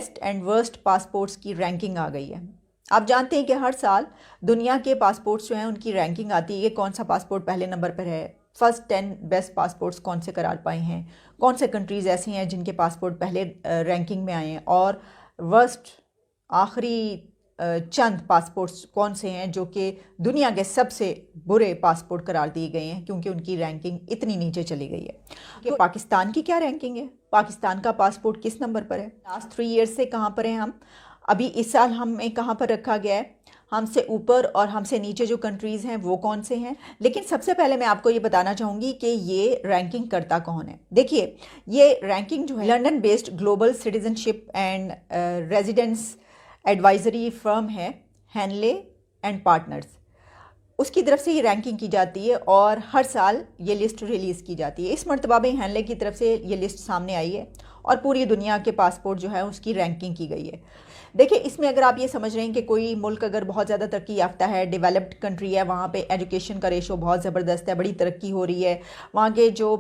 Best and worst passports की ranking आ गई है। आप जानते हैं कि हर साल दुनिया के पासपोर्ट्स जो हैं उनकी रैंकिंग आती है कि कौन सा पासपोर्ट पहले नंबर पर है, फर्स्ट 10 बेस्ट पासपोर्ट्स कौन से करार पाए हैं, कौन से कंट्रीज़ ऐसी हैं जिनके पासपोर्ट पहले रैंकिंग में आए हैं, और वर्स्ट आखिरी चंद पासपोर्ट्स कौन से हैं जो कि दुनिया के सबसे बुरे पासपोर्ट करार दिए गए हैं क्योंकि उनकी रैंकिंग इतनी नीचे चली गई है। कि पाकिस्तान की क्या रैंकिंग है, पाकिस्तान का पासपोर्ट किस नंबर पर है, लास्ट 3 ईयर्स से कहाँ पर हैं हम, अभी इस साल हमें कहाँ पर रखा गया है, हमसे ऊपर और हमसे नीचे जो कंट्रीज़ हैं वो कौन से हैं। लेकिन सबसे पहले मैं आपको ये बताना चाहूँगी कि ये रैंकिंग करता कौन है। देखिए, ये रैंकिंग जो है London based global citizenship and residence advisory firm है, हैनले एंड पार्टनर्स, उसकी तरफ से ये रैंकिंग की जाती है और हर साल ये लिस्ट रिलीज़ की जाती है। इस मरतबा भी हैनले की तरफ से ये लिस्ट सामने आई है और पूरी दुनिया के पासपोर्ट जो है उसकी रैंकिंग की गई है। देखिए, इसमें अगर आप ये समझ रहे हैं कि कोई मुल्क अगर बहुत ज़्यादा तरक्की याफ्ता है, डेवलप्ड कंट्री है, वहाँ पे एजुकेशन का रेशो बहुत ज़बरदस्त है, बड़ी तरक्की हो रही है, वहाँ के जो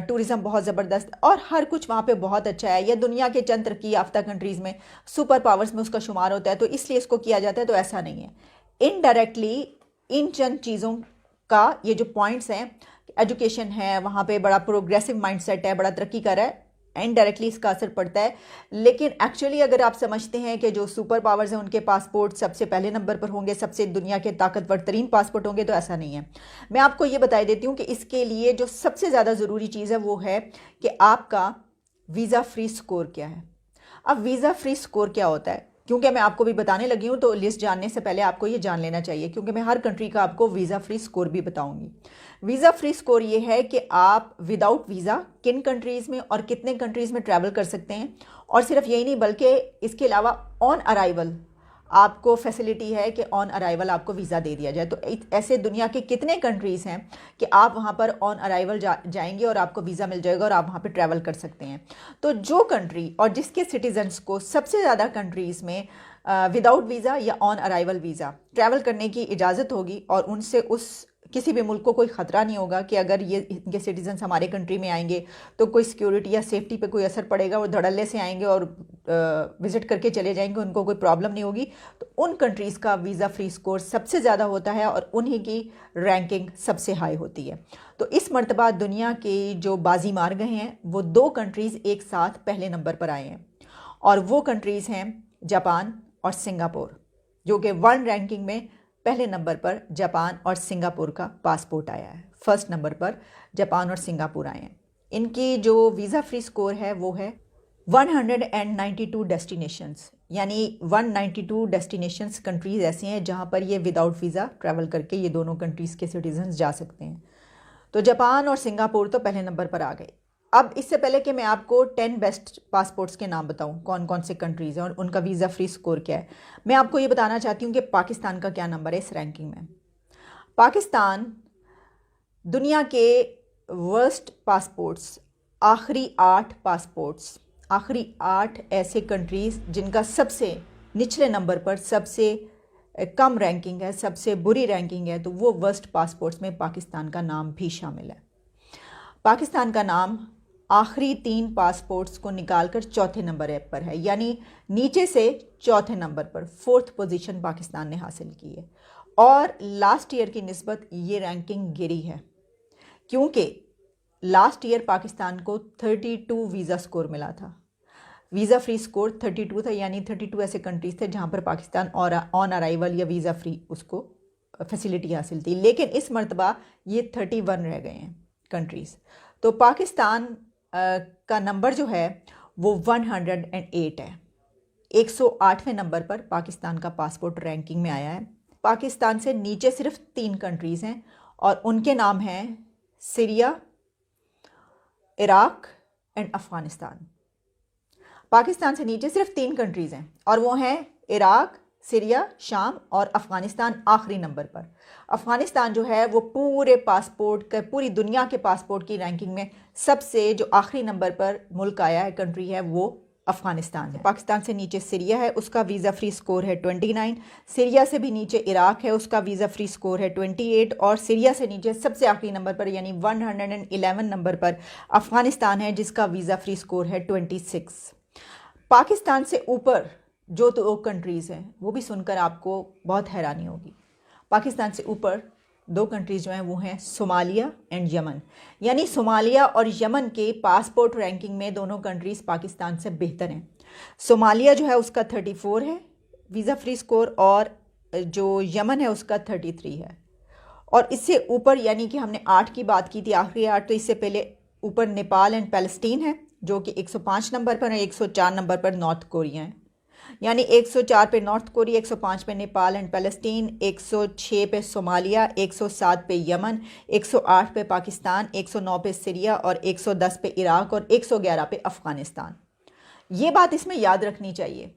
टूरिज़्म बहुत ज़बरदस्त और हर कुछ वहाँ पे बहुत अच्छा है, या दुनिया के चंद तरक्की याफ्ता कंट्रीज़ में सुपर पावर्स में उसका शुमार होता है तो इसलिए इसको किया जाता है, तो ऐसा नहीं है। इनडायरेक्टली इन चंद चीज़ों का ये जो पॉइंट्स हैं, एजुकेशन है, वहाँ पे बड़ा प्रोग्रेसिव माइंडसेट है, बड़ा तरक्की कर रहा है, इनडायरेक्टली इसका असर पड़ता है। लेकिन एक्चुअली अगर आप समझते हैं कि जो सुपर पावर्स हैं उनके पासपोर्ट सबसे पहले नंबर पर होंगे, सबसे दुनिया के ताकतवर तरीन पासपोर्ट होंगे, तो ऐसा नहीं है। मैं आपको ये बता देती हूँ कि इसके लिए जो सबसे ज़्यादा ज़रूरी चीज़ है वो है कि आपका वीज़ा फ्री स्कोर क्या है। अब वीज़ा फ्री स्कोर क्या होता है, क्योंकि मैं आपको भी बताने लगी हूँ तो लिस्ट जानने से पहले आपको ये जान लेना चाहिए, क्योंकि मैं हर कंट्री का आपको वीज़ा फ्री स्कोर भी बताऊंगी। वीज़ा फ्री स्कोर ये है कि आप विदाउट वीज़ा किन कंट्रीज़ में और कितने कंट्रीज़ में ट्रैवल कर सकते हैं, और सिर्फ यही नहीं बल्कि इसके अलावा ऑन अराइवल आपको फैसिलिटी है कि ऑन अराइवल आपको वीज़ा दे दिया जाए। तो ऐसे दुनिया के कितने कंट्रीज़ हैं कि आप वहाँ पर ऑन अराइवल जाएंगे और आपको वीज़ा मिल जाएगा और आप वहाँ पर ट्रैवल कर सकते हैं। तो जो कंट्री और जिसके सिटीजन्स को सबसे ज़्यादा कंट्रीज़ में विदाउट वीज़ा या ऑन अराइवल वीज़ा ट्रैवल करने की इजाज़त होगी और उनसे उस किसी भी मुल्क को कोई ख़तरा नहीं होगा कि अगर ये इनके सिटीजन्स हमारे कंट्री में आएंगे तो कोई सिक्योरिटी या सेफ्टी पे कोई असर पड़ेगा, वो धड़ल्ले से आएंगे और विज़िट करके चले जाएंगे, उनको कोई प्रॉब्लम नहीं होगी, तो उन कंट्रीज़ का वीज़ा फ्री स्कोर सबसे ज़्यादा होता है और उन्हीं की रैंकिंग सबसे हाई होती है। तो इस मरतबा दुनिया के जो बाजी मार गए हैं वो 2 कंट्रीज़ एक साथ पहले नंबर पर आए हैं, और वो कंट्रीज़ हैं जापान और सिंगापुर, जो कि वर्ल्ड रैंकिंग में पहले नंबर पर जापान और सिंगापुर का पासपोर्ट आया है। फर्स्ट नंबर पर जापान और सिंगापुर आए हैं। इनकी जो वीज़ा फ्री स्कोर है वो है 192 डेस्टिनेशंस, यानी 192 डेस्टिनेशंस कंट्रीज़ ऐसी हैं जहां पर ये विदाउट वीज़ा ट्रैवल करके ये दोनों कंट्रीज़ के सिटीजन्स जा सकते हैं। तो जापान और सिंगापुर तो पहले नंबर पर आ गए। अब इससे पहले कि मैं आपको 10 बेस्ट पासपोर्ट्स के नाम बताऊं, कौन कौन से कंट्रीज़ हैं और उनका वीज़ा फ्री स्कोर क्या है, मैं आपको ये बताना चाहती हूँ कि पाकिस्तान का क्या नंबर है इस रैंकिंग में। पाकिस्तान दुनिया के वर्स्ट पासपोर्ट्स, आखिरी 8 ऐसे कंट्रीज़ जिनका सबसे निचले नंबर पर सबसे कम रैंकिंग है, सबसे बुरी रैंकिंग है, तो वो वर्स्ट पासपोर्ट्स में पाकिस्तान का नाम भी शामिल है। पाकिस्तान का नाम आखिरी 3 पासपोर्ट्स को निकालकर चौथे नंबर पर है, यानी नीचे से चौथे नंबर पर 4th पोजीशन पाकिस्तान ने हासिल की है। और लास्ट ईयर की निस्बत ये रैंकिंग गिरी है, क्योंकि लास्ट ईयर पाकिस्तान को 32 वीज़ा स्कोर मिला था। वीज़ा फ्री स्कोर 32 था, यानी 32 ऐसे कंट्रीज थे जहाँ पर पाकिस्तान और ऑन अराइवल या वीज़ा फ्री उसको फैसिलिटी हासिल थी। लेकिन इस मरतबा ये 31 रह गए हैं कंट्रीज़। तो पाकिस्तान का नंबर जो है वो 108 है। 108वें नंबर पर पाकिस्तान का पासपोर्ट रैंकिंग में आया है। पाकिस्तान से नीचे सिर्फ 3 कंट्रीज़ हैं और उनके नाम हैं Syria, Iraq and Afghanistan. Pakistan से नीचे सिर्फ 3 कंट्रीज़ हैं और वो हैं इराक, सीरिया, शाम और अफ़गानिस्तान आखिरी नंबर पर। अफ़गानिस्तान जो है वो पूरे पासपोर्ट का, पूरी दुनिया के पासपोर्ट की रैंकिंग में सबसे जो आखिरी नंबर पर मुल्क आया है, कंट्री है, वो अफ़गानिस्तान है। पाकिस्तान से नीचे सीरिया है, उसका वीज़ा फ्री स्कोर है 29। सीरिया से भी नीचे इराक है, उसका वीज़ा फ्री स्कोर है 28। और सीरिया से नीचे सबसे आखिरी नंबर पर यानी 111 नंबर पर अफ़गानिस्तान है, जिसका वीज़ा फ्री स्कोर है 26। पाकिस्तान से ऊपर जो दो कंट्रीज़ हैं वो भी सुनकर आपको बहुत हैरानी होगी। पाकिस्तान से ऊपर दो कंट्रीज़ जो हैं वो हैं सोमालिया एंड यमन। यानी सोमालिया और यमन के पासपोर्ट रैंकिंग में दोनों कंट्रीज़ पाकिस्तान से बेहतर हैं। सोमालिया जो है उसका 34 है वीज़ा फ्री स्कोर, और जो यमन है उसका 33 है। और इससे ऊपर यानी कि हमने 8 की बात की थी, आखिरी 8, तो इससे पहले ऊपर नेपाल एंड पैलेस्टीन है जो कि 105 नंबर पर है, 104 नंबर पर नॉर्थ कोरिया है। यानी 104 पे नॉर्थ कोरिया, 105 पे नेपाल एंड पैलेस्टीन, 106 पे सोमालिया, 107 पे यमन, 108 पे पाकिस्तान, 109 पे सीरिया और 110 पे इराक और 111 पे अफ़गानिस्तान। ये बात इसमें याद रखनी चाहिए।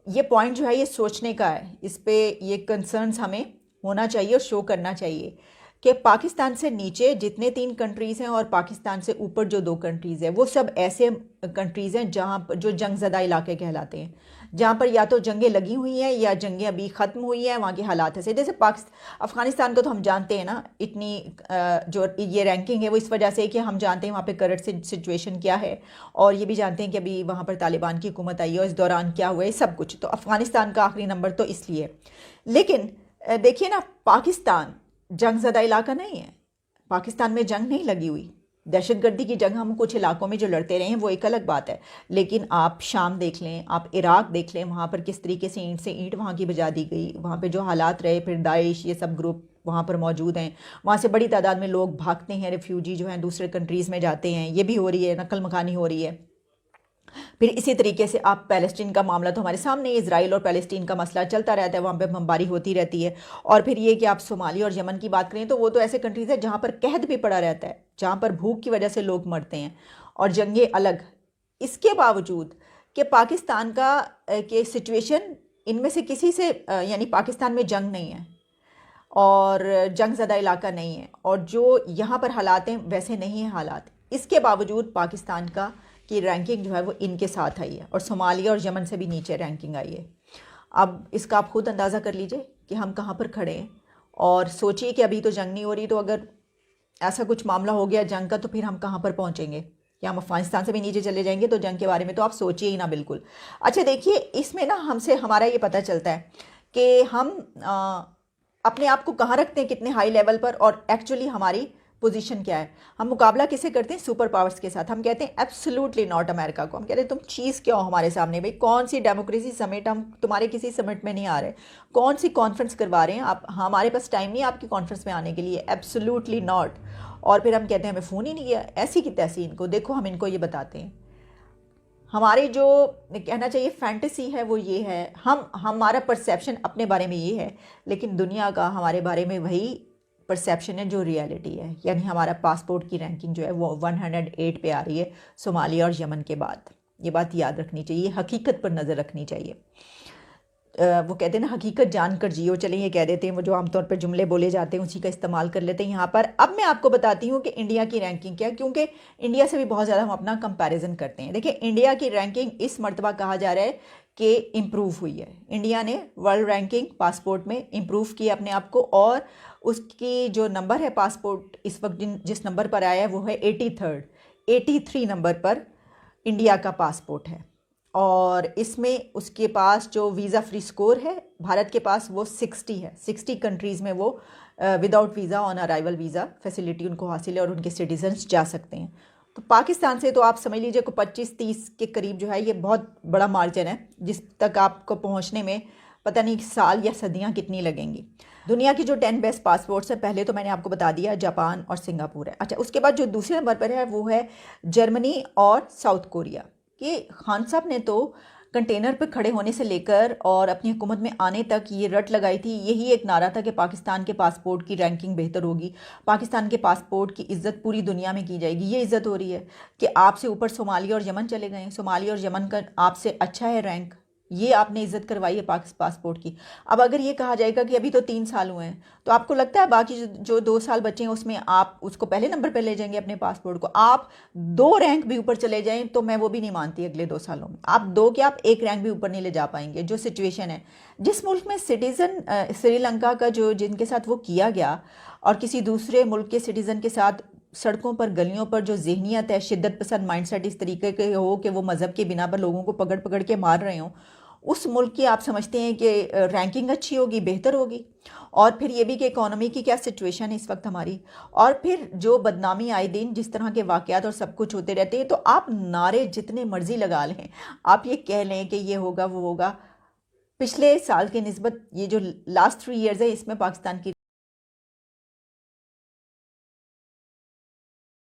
ये पॉइंट जो है ये सोचने का है, इस पे ये कंसर्न्स हमें होना चाहिए और शो करना चाहिए कि पाकिस्तान से नीचे जितने 3 कंट्रीज़ हैं और पाकिस्तान से ऊपर जो 2 कंट्रीज़ हैं वो सब ऐसे कंट्रीज़ हैं जहाँ पर जो जंगज़दा इलाके कहलाते हैं, जहाँ पर या तो जंगें लगी हुई हैं या जंगें अभी ख़त्म हुई हैं, वहाँ के हालात ऐसे। जैसे अफ़गानिस्तान को तो हम जानते हैं ना, इतनी जो ये रैंकिंग है वो इस वजह से कि हम जानते हैं वहाँ पे करंट सिचुएशन क्या है, और ये भी जानते हैं कि अभी वहाँ पर तालिबान की हुकूमत आई है और इस दौरान क्या हुआ है, सब कुछ। तो अफ़गानिस्तान का आखिरी नंबर तो इसलिए। लेकिन देखिए ना, पाकिस्तान जंगज़दा इलाका नहीं है, पाकिस्तान में जंग नहीं लगी हुई। दहशतगर्दी की जंग हम कुछ इलाकों में जो लड़ते रहे हैं वो एक अलग बात है, लेकिन आप शाम देख लें, आप इराक देख लें, वहाँ पर किस तरीके से ईंट से ईंट वहाँ की बजा दी गई, वहाँ पे जो हालात रहे, फिर दाइश ये सब ग्रुप वहाँ पर मौजूद हैं, वहाँ से बड़ी तादाद में लोग भागते हैं, रिफ्यूजी जो हैं दूसरे कंट्रीज़ में जाते हैं, ये भी हो रही है, नकल मकानी हो रही है। फिर इसी तरीके से आप पैलेस्टीन का मामला तो हमारे सामने, इजराइल और पैलेस्टीन का मसला चलता रहता है, वहाँ पे बमबारी होती रहती है। और फिर ये कि आप सोमाली और यमन की बात करें तो वो तो ऐसे कंट्रीज़ है जहाँ पर कहद भी पड़ा रहता है, जहाँ पर भूख की वजह से लोग मरते हैं और जंगें अलग। इसके बावजूद कि पाकिस्तान का के सिचुएशन इनमें से किसी से यानी पाकिस्तान में जंग नहीं है और जंग ज़दा इलाका नहीं है, और जो यहाँ पर हालात हैं वैसे नहीं हैं हालात, इसके बावजूद पाकिस्तान का की रैंकिंग जो है वो इनके साथ आई है और सोमालिया और यमन से भी नीचे रैंकिंग आई है। अब इसका आप खुद अंदाज़ा कर लीजिए कि हम कहाँ पर खड़े हैं, और सोचिए कि अभी तो जंग नहीं हो रही, तो अगर ऐसा कुछ मामला हो गया जंग का तो फिर हम कहाँ पर पहुँचेंगे, या हम अफ़गानिस्तान से भी नीचे चले जाएंगे, तो जंग के बारे में तो आप सोचिए ही ना बिल्कुल। अच्छा देखिए, इसमें ना हमसे हमारा ये पता चलता है कि हम अपने आप को कहाँ रखते हैं, कितने हाई लेवल पर, और एक्चुअली हमारी पोजीशन क्या है। हम मुकाबला किसे करते हैं? सुपर पावर्स के साथ। हम कहते हैं एब्सोल्युटली नॉट अमेरिका को, हम कहते हैं तुम चीज़ क्या हो हमारे सामने, भाई कौन सी डेमोक्रेसी समिट, हम तुम्हारे किसी समिट में नहीं आ रहे, कौन सी कॉन्फ्रेंस करवा रहे हैं आप, हमारे पास टाइम नहीं है आपकी कॉन्फ्रेंस में आने के लिए, एब्सोल्युटली नॉट। और फिर हम कहते हैं हमें फ़ोन ही नहीं किया, ऐसी की तैसी इनको, देखो हम इनको ये बताते हैं। हमारे जो कहना चाहिए फैंटेसी है वो ये है, हमारा परसेप्शन अपने बारे में ये है, लेकिन दुनिया का हमारे बारे में वही परसेप्शन है जो रियलिटी है। यानी हमारा पासपोर्ट की रैंकिंग जो है वो 108 पे आ रही है सोमालिया और यमन के बाद। ये बात याद रखनी चाहिए, हकीकत पर नज़र रखनी चाहिए। वो कहते हैं ना, हकीकत जानकर जियो, चलें ये कह देते हैं, वो जो आमतौर पर जुमले बोले जाते हैं उसी का इस्तेमाल कर लेते हैं यहाँ पर। अब मैं आपको बताती हूँ कि इंडिया की रैंकिंग क्या है, क्योंकि इंडिया से भी बहुत ज़्यादा हम अपना कंपैरिजन करते हैं। देखिए, इंडिया की रैंकिंग इस मर्तबा कहा जा रहा है कि इम्प्रूव हुई है। इंडिया ने वर्ल्ड रैंकिंग पासपोर्ट में इम्प्रूव किया अपने आप को, और उसकी जो नंबर है पासपोर्ट इस वक्त जिस नंबर पर आया है वो है 83 नंबर पर इंडिया का पासपोर्ट है। और इसमें उसके पास जो वीज़ा फ्री स्कोर है भारत के पास वो 60 है। 60 कंट्रीज़ में वो without visa on arrival visa facility उनको हासिल है और उनके सिटीजन्स जा सकते हैं। तो पाकिस्तान से तो आप समझ लीजिए को 25-30 के करीब जो है ये बहुत बड़ा मार्जिन है, जिस तक आपको पहुंचने में पता नहीं साल या सदियां कितनी लगेंगी। दुनिया की जो 10 बेस्ट पासपोर्ट्स हैं, पहले तो मैंने आपको बता दिया जापान और सिंगापुर है। अच्छा, उसके बाद जो दूसरे नंबर पर है वो है जर्मनी और साउथ कोरिया। कि खान साहब ने तो कंटेनर पर खड़े होने से लेकर और अपनी हुकूमत में आने तक ये रट लगाई थी, यही एक नारा था कि पाकिस्तान के पासपोर्ट की रैंकिंग बेहतर होगी, पाकिस्तान के पासपोर्ट की इज़्ज़त पूरी दुनिया में की जाएगी। ये इज़्ज़त हो रही है कि आपसे ऊपर सोमालिया और यमन चले गए, सोमालिया और यमन का आपसे अच्छा है रैंक, ये आपने इज़्ज़त करवाई है पासपोर्ट की। अब अगर ये कहा जाएगा कि अभी तो 3 साल हुए हैं, तो आपको लगता है बाकी जो 2 साल बचे हैं उसमें आप उसको पहले नंबर पर ले जाएंगे अपने पासपोर्ट को? आप 2 रैंक भी ऊपर चले जाएं तो मैं वो भी नहीं मानती अगले 2 सालों में। आप 2 क्या, आप 1 रैंक भी ऊपर नहीं ले जा पाएंगे। जो सिचुएशन है जिस मुल्क में सिटीज़न श्रीलंका का जो जिनके साथ वो किया गया और किसी दूसरे मुल्क के सिटीज़न के साथ सड़कों पर गलियों पर जो ज़हनियत है, शिद्दत पसंद माइंडसेट इस तरीके के हो कि वो मज़हब के बिना पर लोगों को पकड़ पकड़ के मार रहे हों, उस मुल्क की आप समझते हैं कि रैंकिंग अच्छी होगी, बेहतर होगी? और फिर ये भी कि इकोनॉमी की क्या सिचुएशन है इस वक्त हमारी, और फिर जो बदनामी आए दिन जिस तरह के वाक़यात और सब कुछ होते रहते हैं, तो आप नारे जितने मर्जी लगा लें, आप ये कह लें कि ये होगा वो होगा, पिछले साल के निस्बत ये जो लास्ट 3 ईयर्स है इसमें पाकिस्तान की